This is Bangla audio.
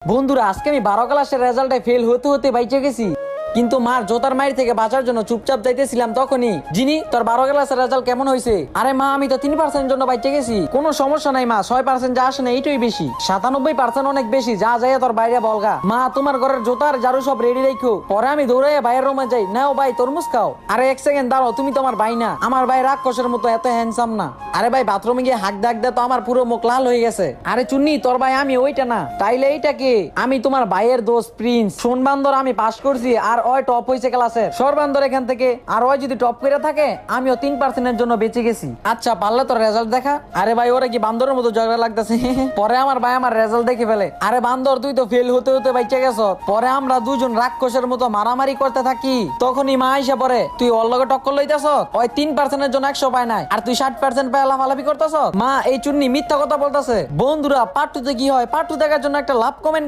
বন্ধুরা আজকে আমি 12 ক্লাসের রেজাল্টে ফেল হতে হতে বাইচে গেছি, কিন্তু মার জোতার মাইর থেকে বাঁচার জন্য চুপচাপ যাইতেছিলাম। তখনই জিনি, তোর 12 ক্লাসের রেজাল্ট কেমন হয়েছে? আরে মা, আমি তো 3% জন্য বাইচে গেছি। কোনো সমস্যা নাই মা, 6% যা আসে না এইটাই বেশি, 97% অনেক বেশি। যা যায় তোর বাইরে বলগা। মা, তোমার ঘরের জোতার ঝাড়ু সব রেডি রাখো, পরে আমি দৌড়ে বাইরের রুমে যাই। নাও ভাই তরমুজ খাও। আরে এক সেকেন্ড দাঁড়াও, তুমি তো আমার ভাই না? আমার ভাই রাক্ষসের মতো এত হ্যান্ডসাম না। আরে ভাই বাথরুমে গিয়ে হাঁক ডাক দেয় তো আমার পুরো মুখ লাল হয়ে গেছে। আরে চুন্নি, তোর ভাই আমি, ওইটা না। তাইলে এইটা কে? আমি তোমার ভাইয়ের দোস্ত প্রিন্স। শোন বান্দর, আমি পাস করছি আর ওই টপ হয়েছে ক্লাসের। সর বান্দর এখান থেকে। আর ওই যদি টপ করে থাকে, আমিও 3% জন্য বেঁচে গেছি। আচ্ছা পারলে তোর রেজাল্ট দেখা। আরে ভাই ওরা কি বান্দরের মতো ঝগড়া লাগতেছে। পরে আমার ভাই আমার রেজাল্ট দেখে ফেলে। আরে বান্দর, তুই তো ফেল হতে হতে বেঁচে গেছ। পরে আমরা দুজন রাক্ষসের মতো মারামারি করতে থাকি। তখনই মা আইসা পরে, তুই ওর লগে টক্কর লইতেছ। ওই 3% জন্য 100 পায় নাই, আর তুই 60% পায় লাফালাফি করতেছ। মা, এই চুন্নি মিথ্যা কথা বলতেছে। বন্ধুরা, পার্ট 2 তে কি হয়? পার্ট 2 দেখার জন্য একটা লাভ কমেন্ট